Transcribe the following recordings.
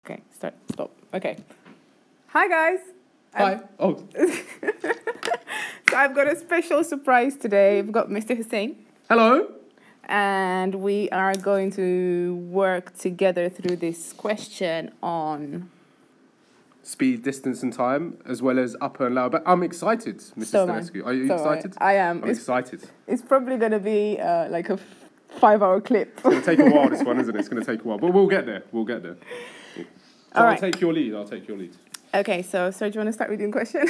Okay, stop. Okay. Hi, guys. Hi. Oh. So I've got a special surprise today. We've got Mr. Hossain. Hello. And we are going to work together through this question on... Speed, distance and time, as well as upper and lower. But I'm excited, Mrs. Stanescu. Are you excited? I am. I'm excited. It's probably going to be like a 5-hour clip. It's going to take a while, this one, isn't it? It's going to take a while. But we'll get there. We'll get there. So I'll take your lead. Okay, so do you want to start with your question?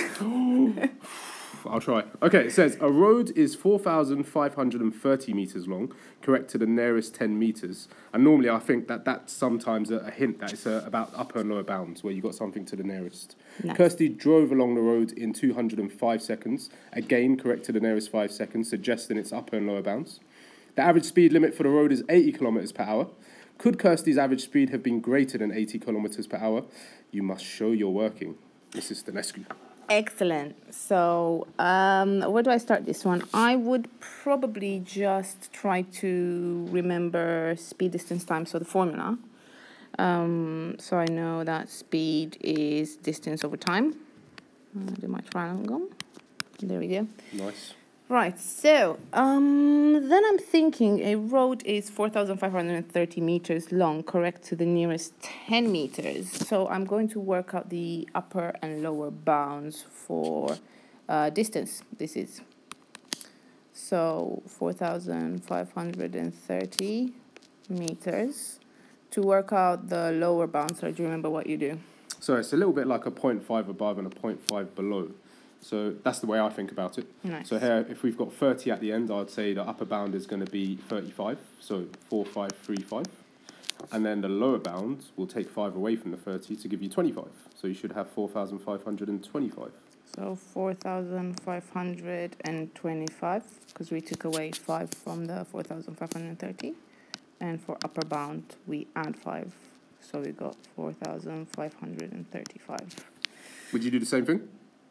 I'll try. Okay, it says, a road is 4,530 metres long, correct to the nearest 10 metres. And normally I think that's sometimes a hint that it's about upper and lower bounds, where you got something to the nearest. Nice. Kirsty drove along the road in 205 seconds. Again, correct to the nearest 5 seconds, suggesting it's upper and lower bounds. The average speed limit for the road is 80 kilometres per hour. Could Kirsty's average speed have been greater than 80 kilometres per hour? You must show you're working. Mrs. Stanescu. Excellent. So, where do I start this one? I would probably just try to remember speed, distance, time, so the formula. So I know that speed is distance over time. I'll do my triangle. There we go. Nice. Right, so then I'm thinking a road is 4,530 meters long, correct to the nearest 10 meters. So I'm going to work out the upper and lower bounds for distance. This is so 4,530 meters. To work out the lower bounds, so do you remember what you do? So it's a little bit like a 0.5 above and a 0.5 below. So that's the way I think about it. Nice. So here, if we've got 30 at the end, I'd say the upper bound is going to be 35, so 4,535. And then the lower bound will take 5 away from the 30 to give you 25. So you should have 4,525. So 4,525, because we took away 5 from the 4,530. And for upper bound, we add 5. So we got 4,535. Would you do the same thing?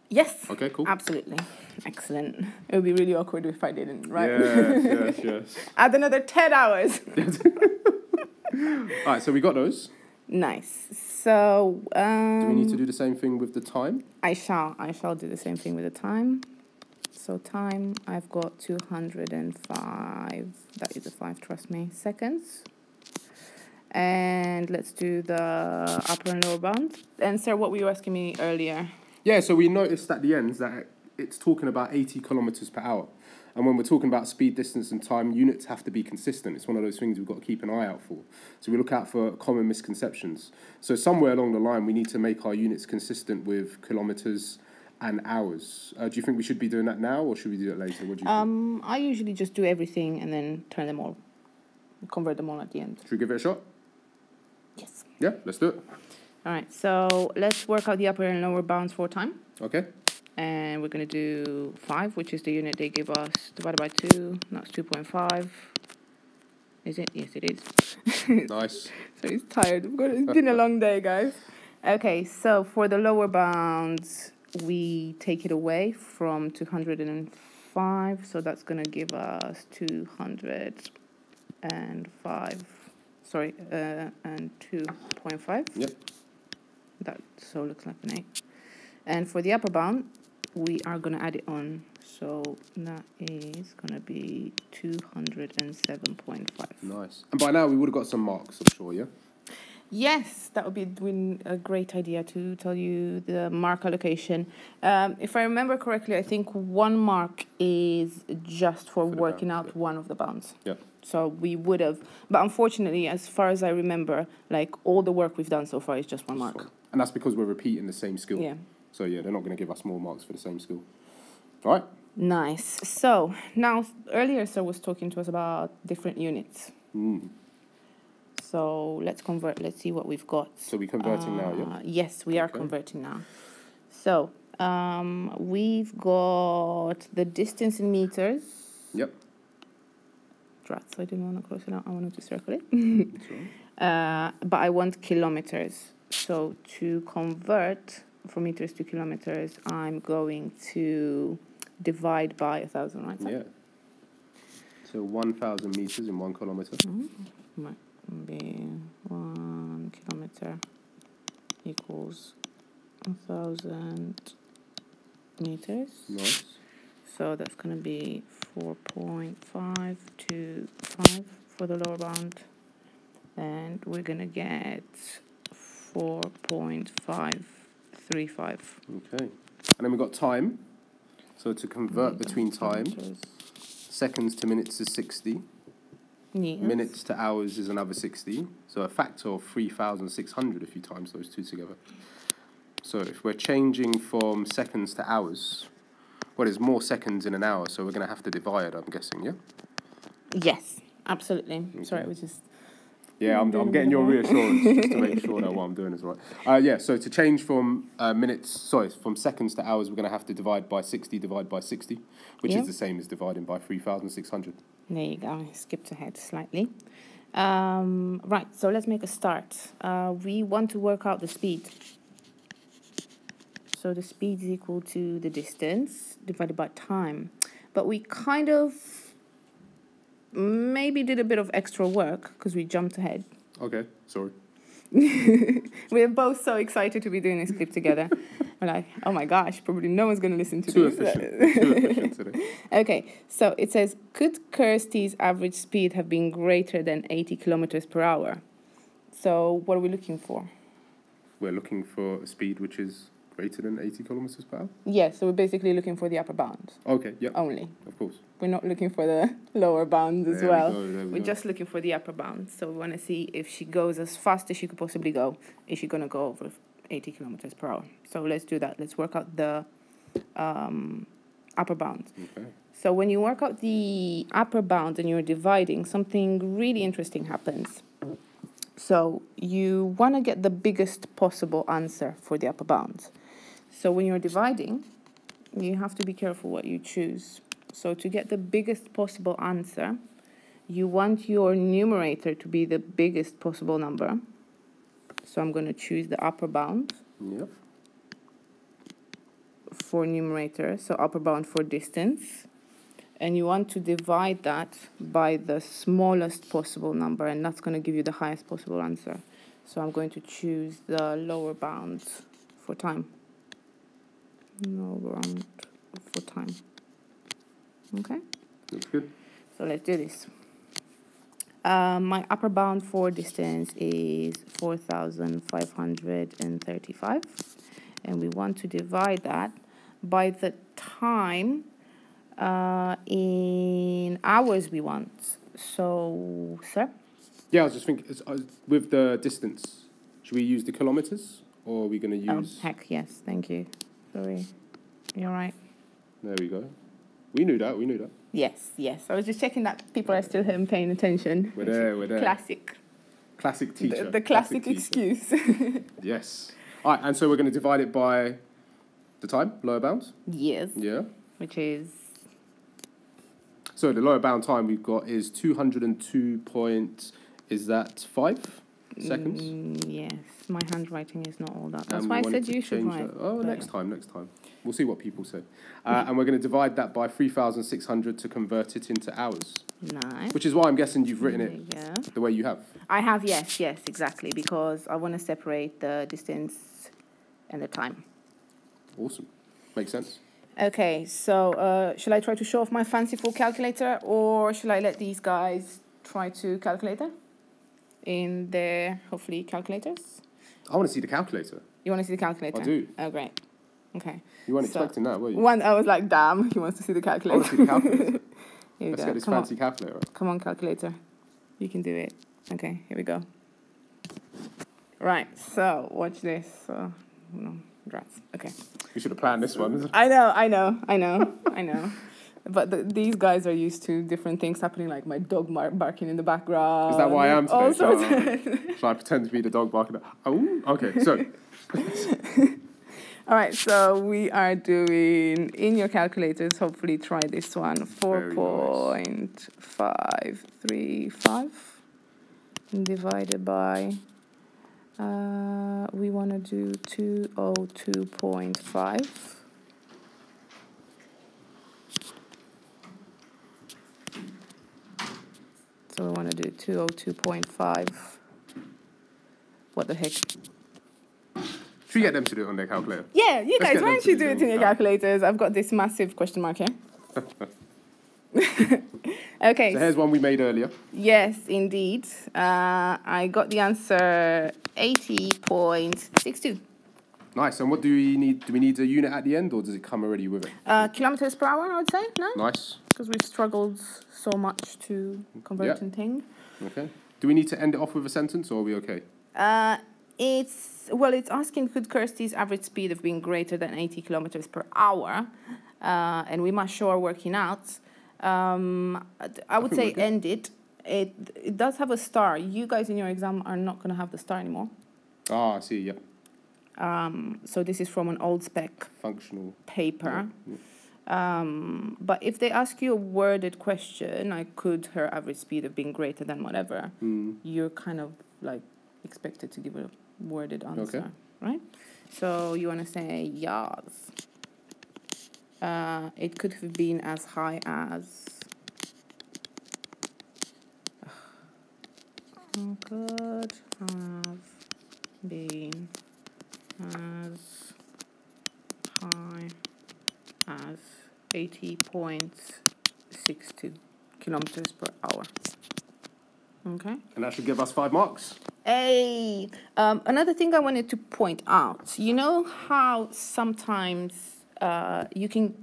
Yes. Okay, cool. Absolutely. Excellent. It would be really awkward if I didn't, right? Yes. Add another 10 hours. All right, so we got those. Nice. So... do we need to do the same thing with the time? I shall do the same thing with the time. So time, I've got 205, that is a 5, trust me, seconds. And let's do the upper and lower bound. And sir, what were you asking me earlier? Yeah, so we noticed at the end that it's talking about 80 kilometres per hour. And when we're talking about speed, distance and time, units have to be consistent. It's one of those things we've got to keep an eye out for. So we look out for common misconceptions. So somewhere along the line, we need to make our units consistent with kilometres and hours. Do you think we should be doing that now or should we do it later? What do you think? I usually just do everything and then convert them all at the end. Should we give it a shot? Yes. Yeah, let's do it. All right, so let's work out the upper and lower bounds for time. Okay. And we're going to do 5, which is the unit they give us, divided by 2. That's 2.5. Is it? Yes, it is. Nice. So he's tired. It's been a long day, guys. Okay, so for the lower bounds, we take it away from 205. So that's going to give us 205. Sorry, and 2.5. Yep. That so looks like an 8. And for the upper bound, we are going to add it on. So that is going to be 207.5. Nice. And by now we would have got some marks, I'm sure, yeah? Yes, that would be a great idea to tell you the mark allocation. If I remember correctly, I think 1 mark is just for working out one of the bounds. Yeah. So we would have, but unfortunately, as far as I remember, like all the work we've done so far is just 1 mark. And that's because we're repeating the same skill. Yeah. So yeah, they're not going to give us more marks for the same skill. All right. Nice. So now, earlier, sir was talking to us about different units. So let's convert. Let's see what we've got. So we're converting now, yeah? Yes, we are converting now. So we've got the distance in meters. Yep. Rats, I didn't want to close it out. I wanted to circle it. But I want kilometers. So to convert from meters to kilometers, I'm going to divide by 1,000, right? Yeah. So 1,000 meters in 1 kilometer. Might be 1 kilometer equals 1,000 meters. Nice. So that's going to be 4.525 for the lower bound. And we're going to get 4.535. Okay. And then we've got time. So to convert between time, seconds to minutes is 60. Yes. Minutes to hours is another 60. So a factor of 3,600 if you times those two together. So if we're changing from seconds to hours, well, there's more seconds in an hour, so we're going to have to divide, I'm guessing, yeah? Yes, absolutely. Okay. Sorry, it was just... Yeah, I'm getting your reassurance just to make sure that what I'm doing is right. Yeah, so to change from from seconds to hours, we're going to have to divide by 60, which is the same as dividing by 3,600. There you go. I skipped ahead slightly. Right, so let's make a start. We want to work out the speed. So the speed is equal to the distance divided by time. But we kind of maybe did a bit of extra work because we jumped ahead. Okay, sorry. We're both so excited to be doing this clip together. We're like, oh my gosh, probably no one's going to listen to Too this. efficient today. Okay, so it says, could Kirsty's average speed have been greater than 80 kilometers per hour? So what are we looking for? We're looking for a speed which is greater than 80 kilometers per hour? Yes, so we're basically looking for the upper bound. Okay, yeah. Only. Of course. We're not looking for the lower bound as well. We're just looking for the upper bound. So we want to see if she goes as fast as she could possibly go. Is she going to go over 80 kilometers per hour? So let's do that. Let's work out the upper bound. Okay. So when you work out the upper bound and you're dividing, something really interesting happens. So you want to get the biggest possible answer for the upper bound. So when you're dividing, you have to be careful what you choose. So to get the biggest possible answer, you want your numerator to be the biggest possible number. So I'm going to choose the upper bound. Yep. For numerator, so upper bound for distance. And you want to divide that by the smallest possible number, and that's going to give you the highest possible answer. So I'm going to choose the lower bound for time. Lower bound for time. Okay? That's good. So let's do this. My upper bound for distance is 4,535. And we want to divide that by the time in hours we want. So, sir? Yeah, I was just thinking, with the distance, should we use the kilometers, or are we going to use... Oh, heck, yes, thank you. Sorry. You're right. There we go. We knew that. Yes. I was just checking that people are still paying attention. We're there. Classic. Classic teacher. The classic excuse. Yes. All right, and so we're going to divide it by the time, lower bounds? Yes. Yeah. Which is... So the lower bound time we've got is 202 is that 5 seconds? Yes. My handwriting is not all that. That's And why I we wanted said to you should change write. that. Oh, next time. We'll see what people say. And we're going to divide that by 3,600 to convert it into hours. Nice. Which is why I'm guessing you've written it the way you have. I have, yes, exactly, because I want to separate the distance and the time. Awesome. Makes sense. Okay, so shall I try to show off my fanciful calculator, or shall I let these guys try to calculate it in their, hopefully, calculators? I want to see the calculator. You want to see the calculator? I do. Oh, great. Okay. You weren't expecting that, were you? I was like, damn, he wants to see the calculator. I want to see the calculator. Let's get this fancy calculator. Come on, calculator. You can do it. Okay, here we go. Right, so watch this. No, rats. Okay. We should have planned this one. I know. But these guys are used to different things happening, like my dog barking in the background. Is that why I am today? Also, Shall I pretend to be the dog barking? Oh, okay. So. All right, so we are doing, in your calculators, hopefully try this one, 4.535 divided by, we want to do 202.5. So we want to do 202.5. What the heck? Should we get them to do it on their calculator? Yeah, you Let's guys, get why them don't to you do do it it in your on- calculators? I've got this massive question mark here. Okay. So here's one we made earlier. Yes, indeed. I got the answer 80.62. Nice. And what do we need? Do we need a unit at the end, or does it come already with it? Kilometers per hour, I would say, no? Nice. Because we've struggled so much to convert and thing. Okay. Do we need to end it off with a sentence, or are we okay? It's asking could Kirsty's average speed have been greater than 80 kilometers per hour, and we must show our working out. I would say end it. It does have a star. You guys in your exam are not going to have the star anymore. Ah, I see. Yeah. So this is from an old spec Functional paper. Yeah. But if they ask you a worded question, like could her average speed have been greater than whatever, you're kind of like expected to give a worded answer, right? So you want to say yes. It could have been as high as. Could have been as high as 80.62 kilometers per hour. Okay. And that should give us 5 marks. Hey, another thing I wanted to point out. You know how sometimes you can.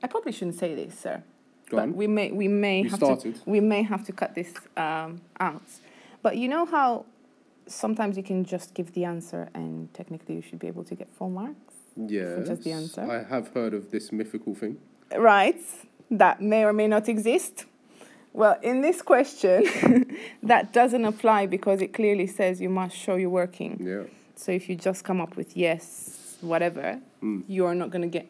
I probably shouldn't say this, sir. Go but on. we may have to cut this out. But you know how sometimes you can just give the answer and technically you should be able to get 4 marks? Yes. For just the answer. I have heard of this mythical thing. Right. That may or may not exist. Well, in this question, that doesn't apply because it clearly says you must show you're working. Yeah. So if you just come up with yes, whatever, you're not going to get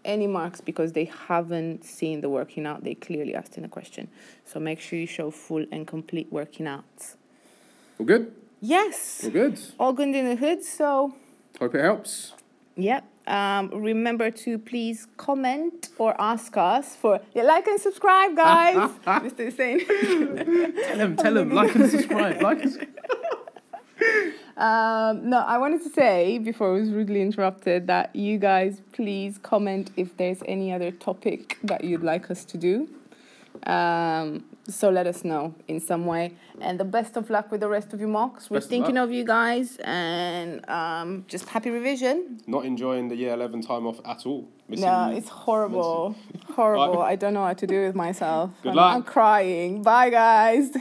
any marks because they haven't seen the working out. They clearly asked in a question. So make sure you show full and complete working out. All good? Yes. All good. All good in the hood. So, Hope it helps. yep. Remember to please comment or ask us for like and subscribe, guys. Mr. Hossain. Tell them, like and subscribe. No, I wanted to say before I was rudely interrupted that you guys please comment if there's any other topic that you'd like us to do. So let us know in some way. And the best of luck with the rest of your mocks. We're thinking of you guys and just happy revision. Not enjoying the year 11 time off at all. No, it's horrible. Horrible. I don't know what to do with myself. Good luck. I'm crying. Bye, guys.